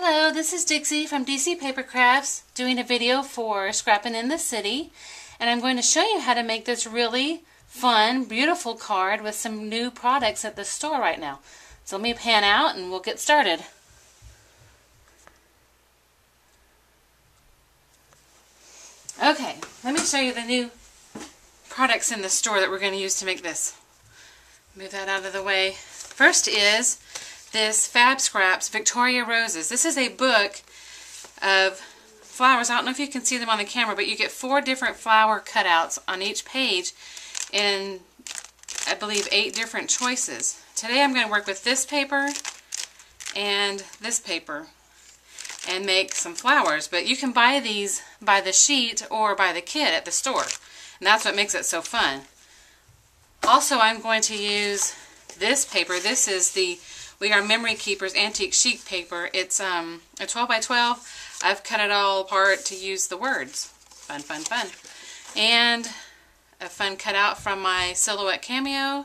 Hello, this is Dixie from DC Paper Crafts doing a video for Scrappin'in the City, and I'm going to show you how to make this really fun, beautiful card with some new products at the store right now. So let me pan out and we'll get started. Okay, let me show you the new products in the store that we're going to use to make this. Move that out of the way. First is this FabScraps Victoria Roses. This is a book of flowers. I don't know if you can see them on the camera, but you get 4 different flower cutouts on each page in, I believe, 8 different choices. Today I'm going to work with this paper and this paper and make some flowers, but you can buy these by the sheet or by the kit at the store, and that's what makes it so fun. Also, I'm going to use this paper. This is the We Are Memory Keepers antique sheet paper. It's a 12 by 12. I've cut it all apart to use the words. Fun, fun, fun. And a fun cutout from my Silhouette Cameo.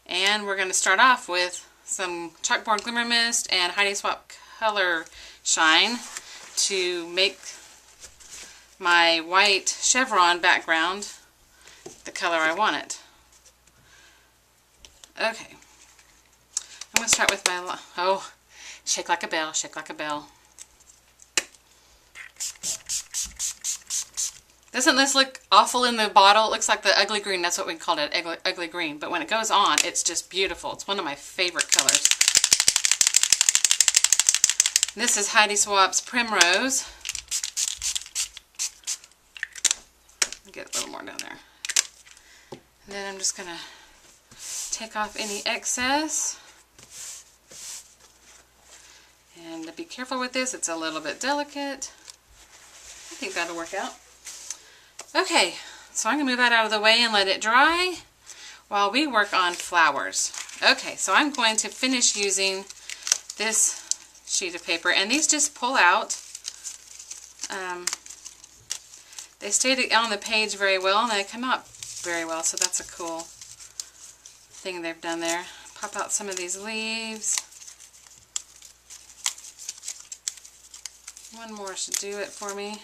And we're going to start off with some chalkboard glimmer mist and Heidi Swapp color shine to make my white chevron background the color I want it. Okay. I'm going to start with my, shake like a bell, shake like a bell. Doesn't this look awful in the bottle? It looks like the ugly green. That's what we called it, ugly green. But when it goes on, it's just beautiful. It's one of my favorite colors. This is Heidi Swapp's Primrose. Get a little more down there. And then I'm just going to take off any excess. And be careful with this, it's a little bit delicate. I think that'll work out. Okay, so I'm going to move that out of the way and let it dry while we work on flowers. Okay, so I'm going to finish using this sheet of paper, and these just pull out. They stayed on the page very well, and they come out very well, so that's a cool thing they've done there. Pop out some of these leaves. One more should do it for me.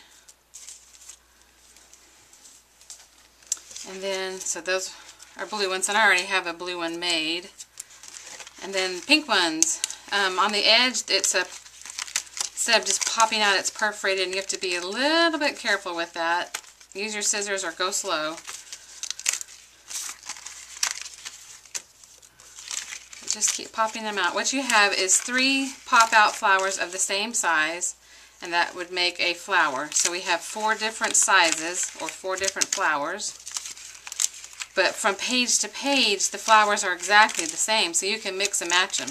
And then, so those are blue ones, and I already have a blue one made. And then pink ones. On the edge, it's instead of just popping out, it's perforated, and you have to be a little bit careful with that. Use your scissors or go slow. Just keep popping them out. What you have is 3 pop-out flowers of the same size, and that would make a flower. So we have 4 different sizes, or 4 different flowers. But from page to page, the flowers are exactly the same, so you can mix and match them.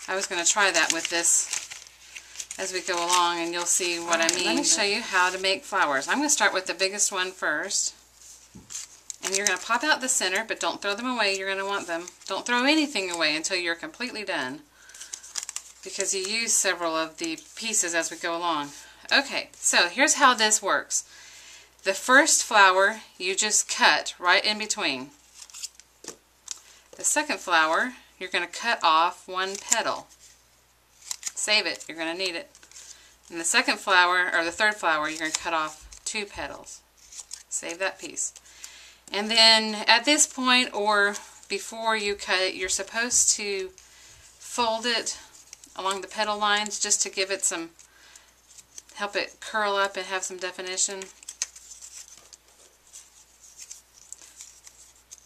I was going to try that with this as we go along, and you'll see what I mean. Let me show you how to make flowers. I'm going to start with the biggest one first. And you're going to pop out the center, but don't throw them away. You're going to want them. Don't throw anything away until you're completely done, because you use several of the pieces as we go along. Okay, so here's how this works. The first flower you just cut right in between. The second flower, you're going to cut off 1 petal. Save it, you're going to need it. And the second flower, or the third flower, you're going to cut off 2 petals. Save that piece. And then at this point, or before you cut it, you're supposed to fold it along the petal lines just to give it some, help it curl up and have some definition.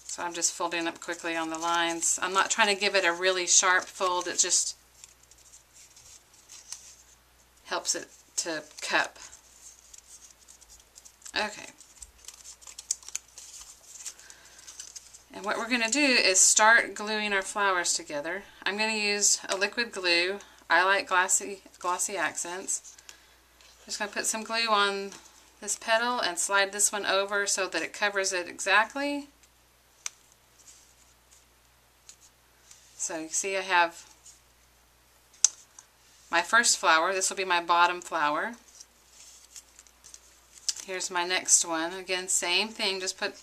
So I'm just folding up quickly on the lines. I'm not trying to give it a really sharp fold, it just helps it to cup. Okay. And what we're going to do is start gluing our flowers together. I'm going to use a liquid glue. I like glossy accents. Just going to put some glue on this petal and slide this one over so that it covers it exactly. So you see I have my first flower. This will be my bottom flower. Here's my next one. Again, same thing. Just put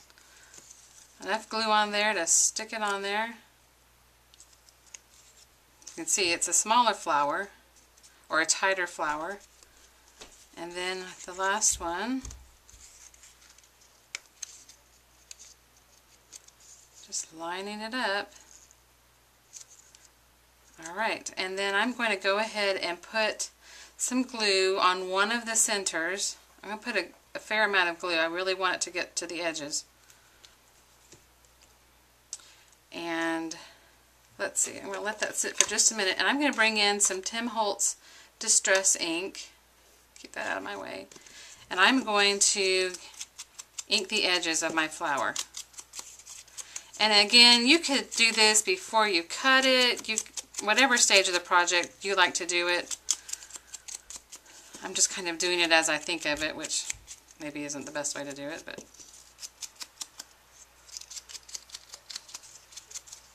enough glue on there to stick it on there. You can see it's a smaller flower, or a tighter flower. And then the last one, just lining it up. Alright, and then I'm going to go ahead and put some glue on one of the centers. I'm going to put a fair amount of glue. I really want it to get to the edges. And let's see, I'm going to let that sit for just a minute, and I'm going to bring in some Tim Holtz Distress ink. Keep that out of my way. And I'm going to ink the edges of my flower. And again, you could do this before you cut it, whatever stage of the project you like to do it. I'm just kind of doing it as I think of it, which maybe isn't the best way to do it, but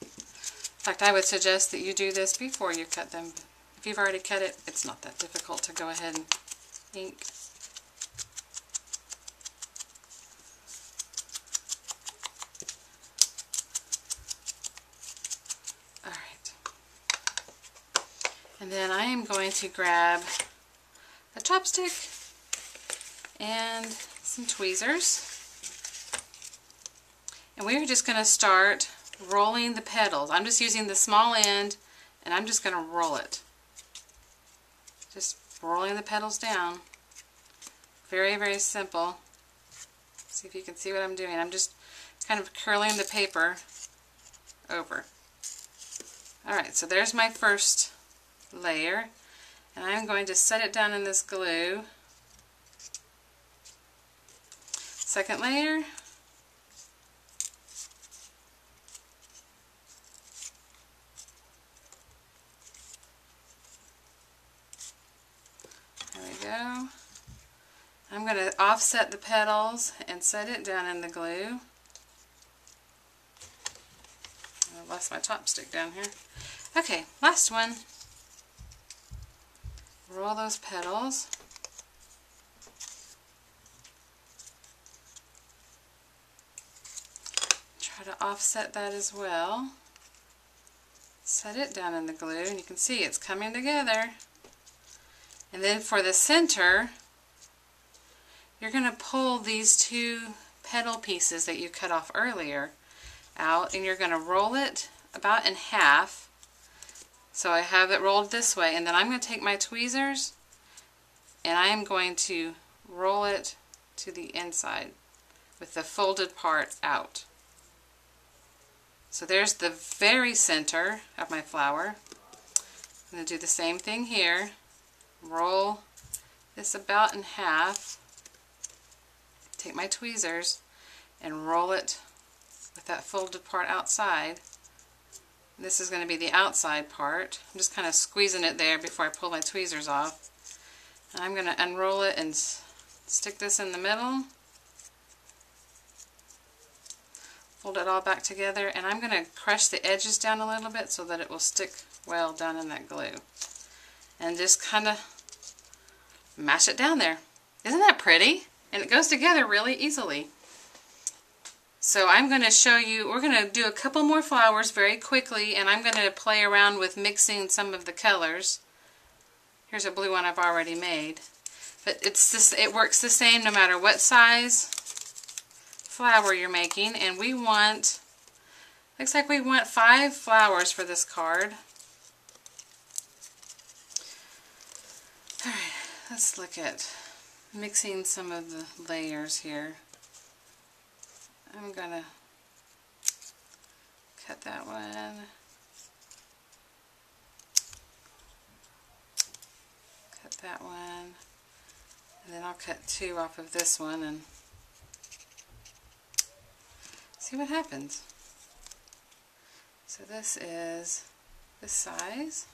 in fact, I would suggest that you do this before you cut them. If you've already cut it, it's not that difficult to go ahead and ink. Alright. And then I am going to grab a chopstick and some tweezers. And we're just going to start rolling the petals. I'm just using the small end, and I'm just going to roll it. Just rolling the petals down. Very, very simple. See if you can see what I'm doing. I'm just kind of curling the paper over. Alright, so there's my first layer, and I'm going to set it down in this glue. Second layer. There we go. I'm going to offset the petals and set it down in the glue. I lost my chopstick down here. Okay, last one. Roll those petals. Try to offset that as well. Set it down in the glue, and you can see it's coming together. And then for the center, you're going to pull these two petal pieces that you cut off earlier out, and you're going to roll it about in half. So I have it rolled this way, and then I'm going to take my tweezers and I am going to roll it to the inside with the folded part out. So there's the very center of my flower. I'm going to do the same thing here. Roll this about in half. Take my tweezers and roll it with that folded part outside. This is going to be the outside part. I'm just kind of squeezing it there before I pull my tweezers off. And I'm going to unroll it and stick this in the middle. Fold it all back together, and I'm going to crush the edges down a little bit so that it will stick well down in that glue. And just kind of mash it down there. Isn't that pretty? And it goes together really easily. So I'm going to show you, we're going to do a couple more flowers very quickly, and I'm going to play around with mixing some of the colors. Here's a blue one I've already made. But it works the same no matter what size flower you're making. And we want, looks like we want 5 flowers for this card. Alright, let's look at mixing some of the layers here. I'm going to cut that one, cut that one, and then I'll cut 2 off of this one and see what happens. So this is this size.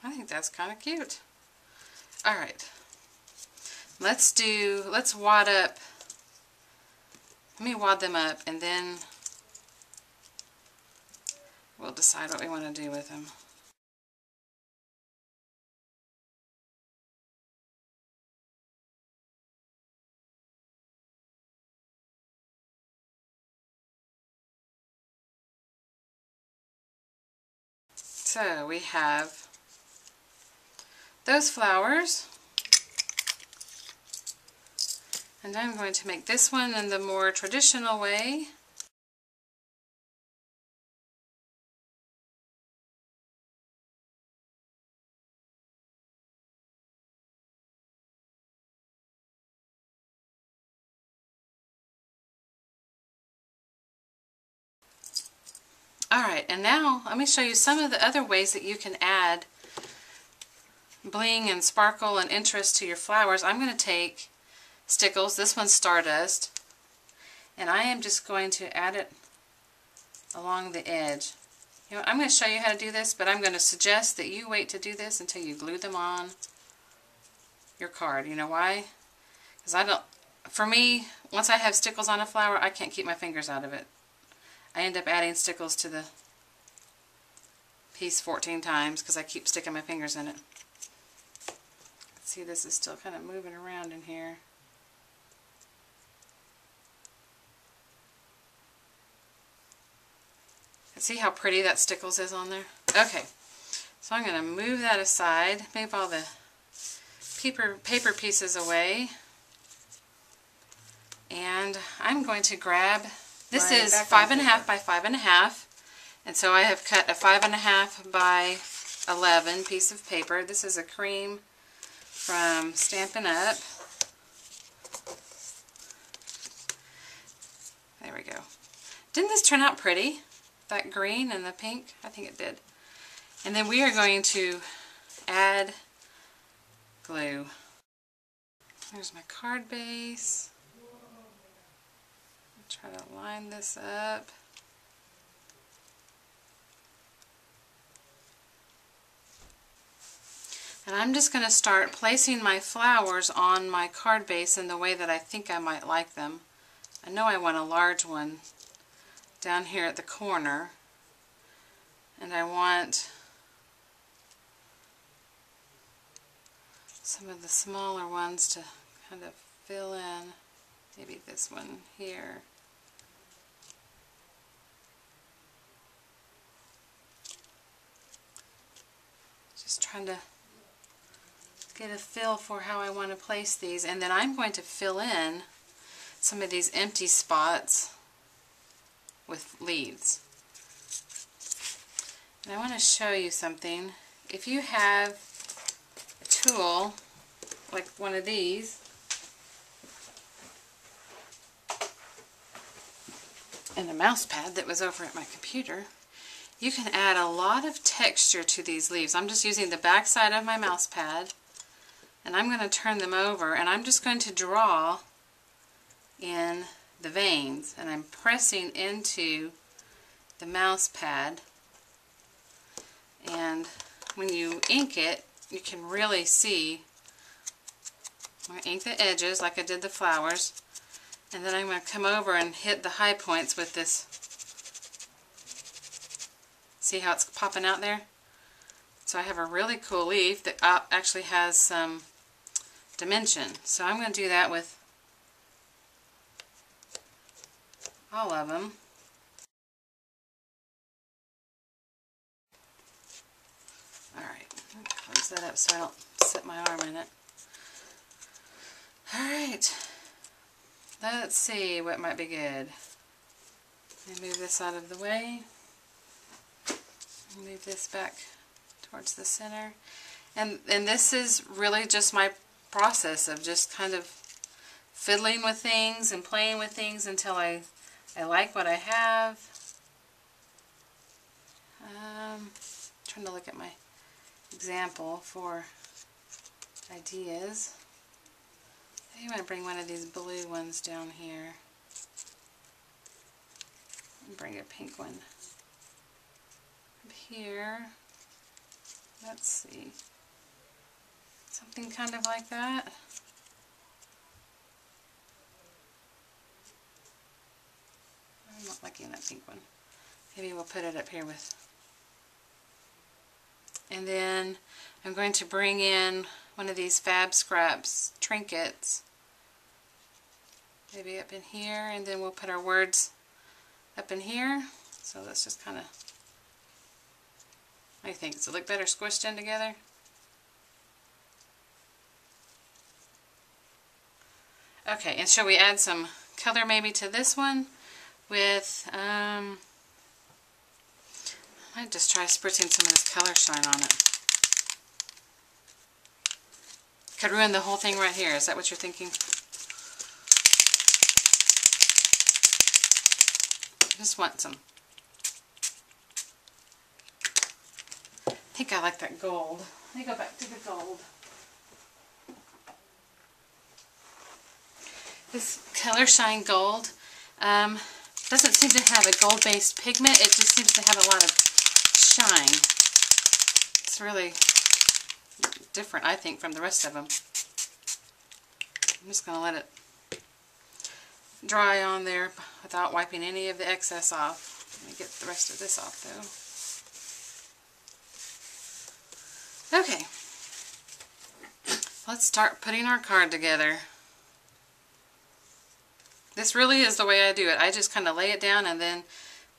I think that's kind of cute. Alright, let's wad up, let me wad them up and then we'll decide what we want to do with them. So we have those flowers, and I'm going to make this one in the more traditional way. Alright, and now let me show you some of the other ways that you can add bling and sparkle and interest to your flowers. I'm going to take stickles, this one's Stardust, and I am just going to add it along the edge. You know, I'm going to show you how to do this, but I'm going to suggest that you wait to do this until you glue them on your card. You know why? Because for me, once I have stickles on a flower, I can't keep my fingers out of it. I end up adding stickles to the piece 14 times because I keep sticking my fingers in it. See, this is still kind of moving around in here. See how pretty that stickles is on there? Okay, so I'm going to move that aside, move all the paper pieces away, and I'm going to grab, this is 5.5 by 5.5, and so I have cut a 5.5 by 11 piece of paper. This is a cream from Stampin' Up. There we go. Didn't this turn out pretty? That green and the pink? I think it did. And then we are going to add glue. There's my card base. Try to line this up. And I'm just going to start placing my flowers on my card base in the way that I think I might like them. I know I want a large one down here at the corner, and I want some of the smaller ones to kind of fill in. Maybe this one here. Just trying to get a feel for how I want to place these, and then I'm going to fill in some of these empty spots with leaves. And I want to show you something. If you have a tool like one of these and a mouse pad that was over at my computer, you can add a lot of texture to these leaves. I'm just using the back side of my mouse pad, and I'm going to turn them over, and I'm just going to draw in the veins, and I'm pressing into the mouse pad, and when you ink it, you can really see. I'm going to ink the edges like I did the flowers, and then I'm going to come over and hit the high points with this. See how it's popping out there? So I have a really cool leaf that actually has some dimension. So I'm going to do that with all of them. Alright, close that up so I don't set my arm in it. Alright, let's see what might be good. Let me move this out of the way. Move this back towards the center. And this is really just my process of just kind of fiddling with things and playing with things until I like what I have. Trying to look at my example for ideas. I want to bring one of these blue ones down here. And bring a pink one up here. Let's see. Something kind of like that. liking that pink one. Maybe we'll put it up here with. And then I'm going to bring in one of these FabScraps trinkets. Maybe up in here, and then we'll put our words up in here. So let's just kind of, what do you think? Does it look better squished in together? Okay, and shall we add some color maybe to this one with, I might just try spritzing some of this color shine on it. Could ruin the whole thing right here. Is that what you're thinking? I just want some. I think I like that gold. Let me go back to the gold. This Color Shine Gold doesn't seem to have a gold-based pigment. It just seems to have a lot of shine. It's really different, I think, from the rest of them. I'm just going to let it dry on there without wiping any of the excess off. Let me get the rest of this off, though. Okay. Let's start putting our card together. This really is the way I do it. I just kind of lay it down and then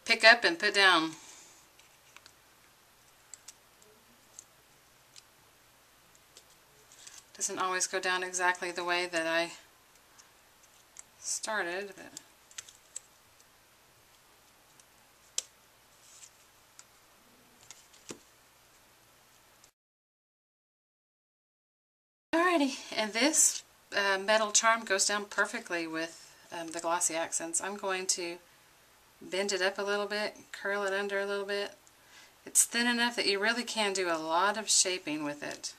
pick up and put down. Doesn't always go down exactly the way that I started, but alrighty, and this metal charm goes down perfectly with the glossy accents. I'm going to bend it up a little bit, curl it under a little bit. It's thin enough that you really can do a lot of shaping with it.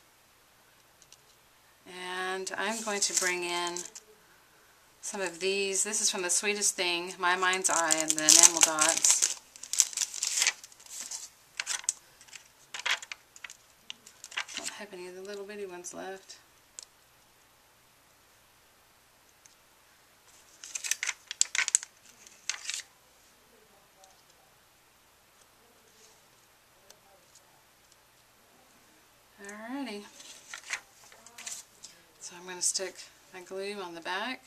And I'm going to bring in some of these. This is from The Sweetest Thing, My Mind's Eye, and the enamel dots. Don't have any of the little bitty ones left. Alrighty. So I'm going to stick my glue on the back.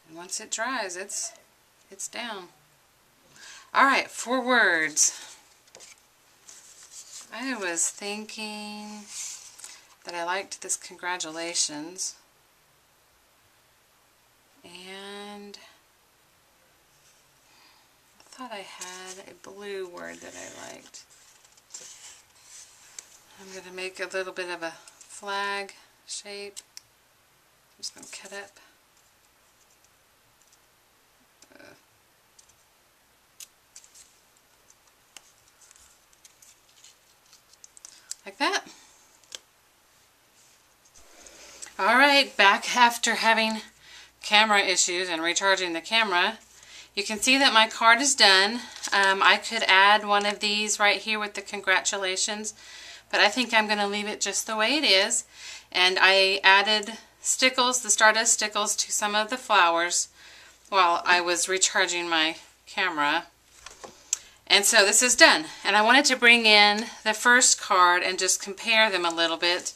And once it dries, it's down. Alright, for words. I was thinking that I liked this congratulations. And I thought I had a blue word that I liked. I'm going to make a little bit of a flag shape. I'm just going to cut up. Like that. Alright, back after having camera issues and recharging the camera. You can see that my card is done. I could add one of these right here with the congratulations, but I think I'm going to leave it just the way it is. And I added stickles, the Stardust stickles, to some of the flowers while I was recharging my camera. And so this is done. And I wanted to bring in the first card and just compare them a little bit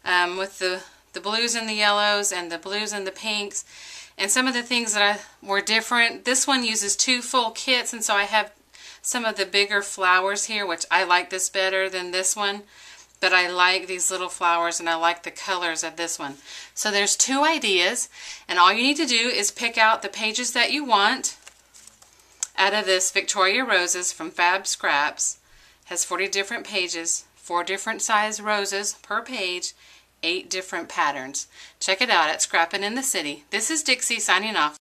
with the blues and the yellows and the blues and the pinks. And some of the things that were different. This one uses 2 full kits, and so I have some of the bigger flowers here, which I like this better than this one. But I like these little flowers, and I like the colors of this one. So there's 2 ideas, and all you need to do is pick out the pages that you want out of this Victoria Roses from FabScraps. Has 40 different pages, 4 different size roses per page, 8 different patterns. Check it out at Scrappin'in the City. This is Dixie signing off.